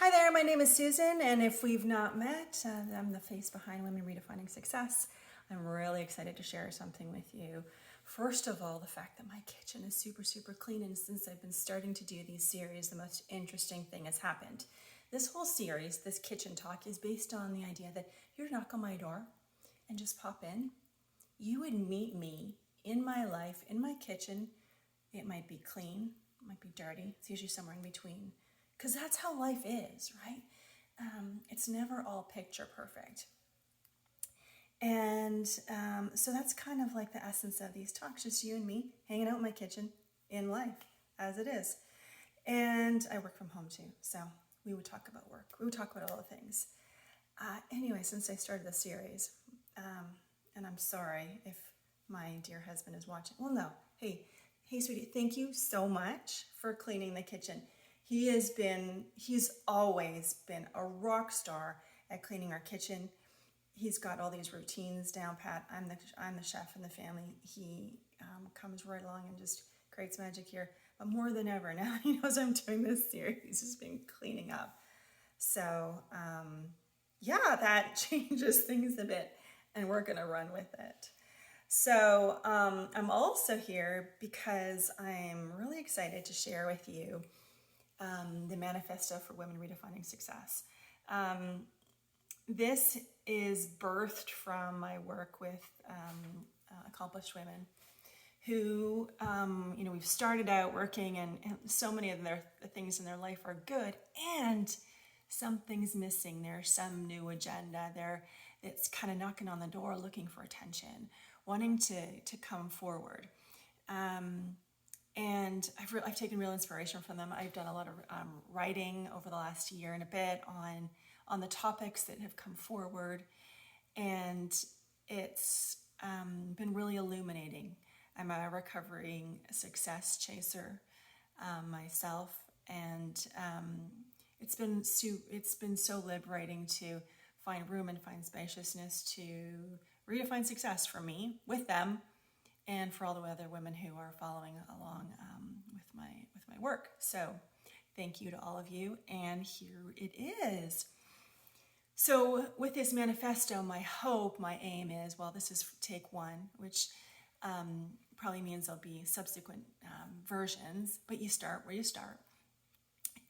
Hi there, my name is Susan, and if we've not met, I'm the face behind Women Redefining Success. I'm really excited to share something with you. First of all, the fact that my kitchen is super, super clean, and since I've been starting to do these series, the most interesting thing has happened. This whole series, this kitchen talk, is based on the idea that you would knock on my door and just pop in. You would meet me in my life, in my kitchen. It might be clean, it might be dirty, it's usually somewhere in between. Because that's how life is, right? It's never all picture perfect. And so that's kind of like the essence of these talks, just you and me hanging out in my kitchen in life as it is. And I work from home too, so we would talk about work. We would talk about all the things. Anyway, since I started the series, and I'm sorry if my dear husband is watching. Well, no. Hey, sweetie, thank you so much for cleaning the kitchen. He's always been a rock star at cleaning our kitchen. He's got all these routines down pat. I'm the chef in the family. He comes right along and just creates magic here. But more than ever, now he knows I'm doing this series. He's just been cleaning up. So yeah, that changes things a bit, and we're gonna run with it. So I'm also here because I'm really excited to share with you the Manifesto for Women Redefining Success. This is birthed from my work with accomplished women who, we've started out working, and so many of the things in their life are good, and something's missing. There's some new agenda there that's kind of knocking on the door, looking for attention, wanting to come forward. And I've taken real inspiration from them. I've done a lot of writing over the last year and a bit on the topics that have come forward, and it's been really illuminating. I'm a recovering success chaser myself, and it's been so liberating to find room and find spaciousness to redefine success for me with them, and for all the other women who are following along with my work. So thank you to all of you, and here it is. So with this manifesto, my hope, my aim is, well, this is take one, which probably means there'll be subsequent versions, but you start where you start,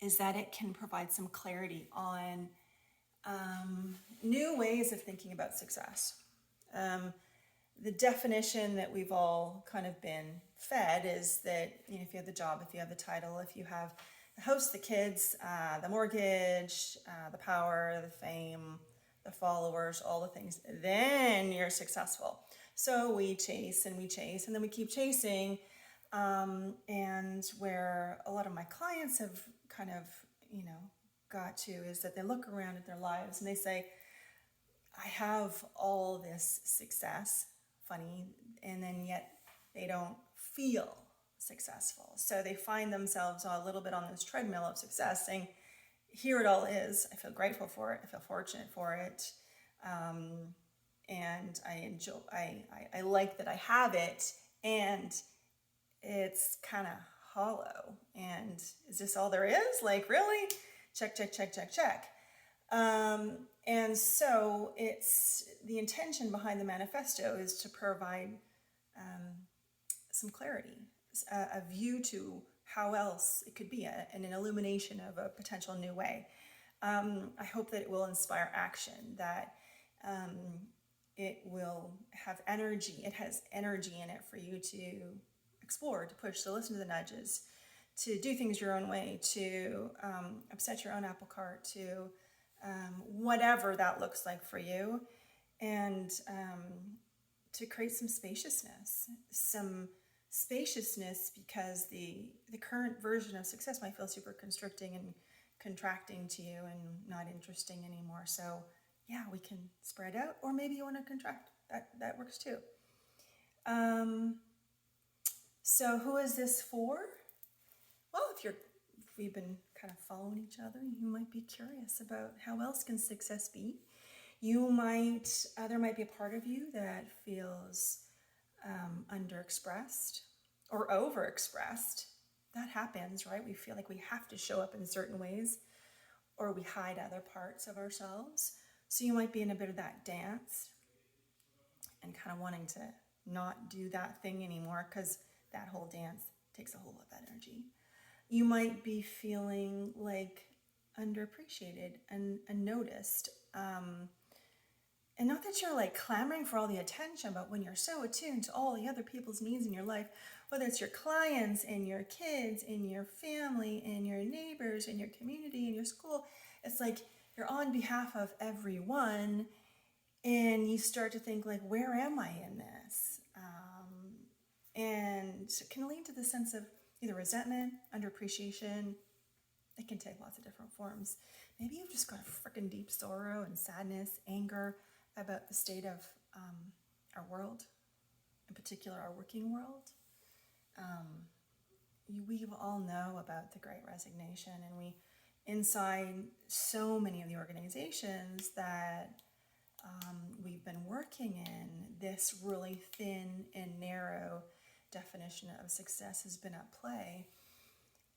is that it can provide some clarity on new ways of thinking about success. The definition that we've all kind of been fed is that, if you have the job, if you have the title, if you have the house, the kids, the mortgage, the power, the fame, the followers, all the things, then you're successful. So we chase and we chase, and then we keep chasing. And where a lot of my clients have kind of, got to is that they look around at their lives and they say, I have all this success, funny, and then yet they don't feel successful. So they find themselves a little bit on this treadmill of success, saying, here it all is. I feel grateful for it. I feel fortunate for it. And I like that I have it, and it's kind of hollow. And is this all there is? Like, really? Check, check, check, check, check. And so it's the intention behind the manifesto is to provide some clarity, a view to how else it could be, an illumination of a potential new way. I hope that it will inspire action, that it will have energy. It has energy in it for you to explore, to push, to listen to the nudges, to do things your own way, to upset your own apple cart, to whatever that looks like for you, and to create some spaciousness because the current version of success might feel super constricting and contracting to you and not interesting anymore. So yeah, we can spread out, or maybe you want to contract. That works too. So who is this for? Well, if we've been kind of following each other, you might be curious about how else can success be. There might be a part of you that feels underexpressed or overexpressed. That happens, right? We feel like we have to show up in certain ways. or we hide other parts of ourselves. So you might be in a bit of that dance and kind of wanting to not do that thing anymore because that whole dance takes a whole lot of energy. You might be feeling like underappreciated and unnoticed. And not that you're like clamoring for all the attention, but when you're so attuned to all the other people's needs in your life, whether it's your clients and your kids and your family and your neighbors and your community and your school, it's like you're on behalf of everyone, and you start to think like, where am I in this? And it can lead to the sense of either resentment, underappreciation. It can take lots of different forms. Maybe you've just got a freaking deep sorrow and sadness, anger about the state of our world, in particular our working world. We all know about the Great Resignation, and we, inside so many of the organizations that we've been working in, this really thin and narrow definition of success has been at play,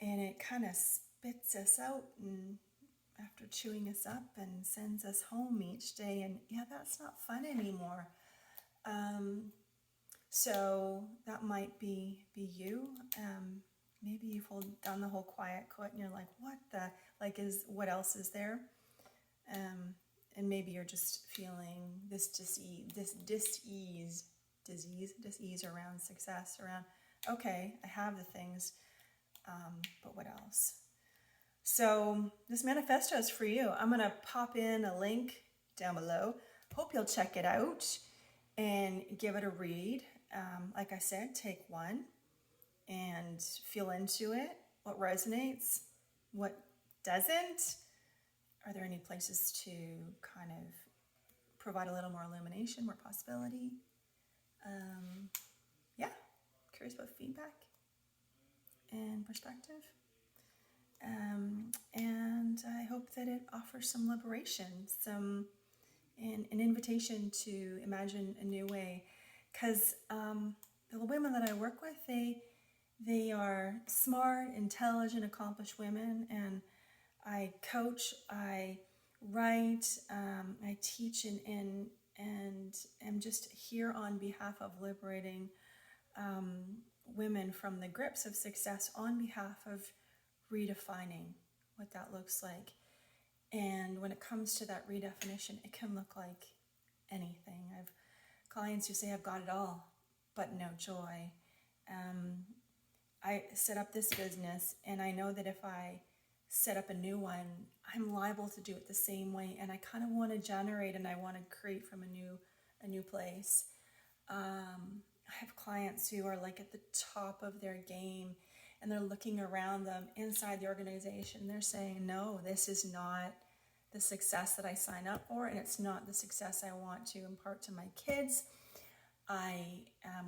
and it kind of spits us out and after chewing us up and sends us home each day, and yeah, that's not fun anymore. So that might be you. Maybe you've done the whole quiet quit and you're like, what else is there? And maybe you're just feeling this dis-ease around success, around, okay, I have the things, but what else? So this manifesto is for you. I'm going to pop in a link down below. Hope you'll check it out and give it a read. Like I said, take one and feel into it. What resonates? What doesn't? Are there any places to kind of provide a little more illumination, more possibility? Yeah, curious about feedback and perspective. And I hope that it offers some liberation, an invitation to imagine a new way. Because the women that I work with, they are smart, intelligent, accomplished women, and I coach, I write, I teach, and am just here on behalf of liberating women from the grips of success, on behalf of redefining what that looks like. And when it comes to that redefinition, it can look like anything. I have clients who say, I've got it all, but no joy. I set up this business, and I know that if I set up a new one, I'm liable to do it the same way, and I kind of want to generate and I want to create from a new place. I have clients who are like at the top of their game, and they're looking around them inside the organization. They're saying, no, this is not the success that I sign up for, and it's not the success I want to impart to my kids. I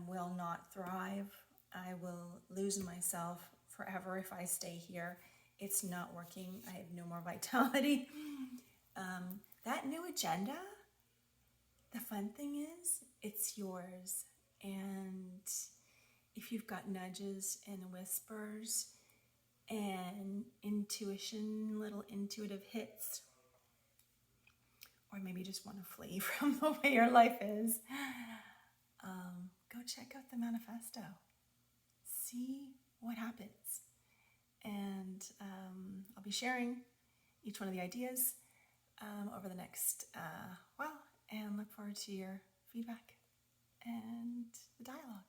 will not thrive. I will lose myself forever if I stay here. It's not working. I have no more vitality. That new agenda, the fun thing is, it's yours. And if you've got nudges and whispers and intuition, little intuitive hits, or maybe you just want to flee from the way your life is, go check out the manifesto. See what happens. And I'll be sharing each one of the ideas over the next while, and look forward to your feedback and the dialogue.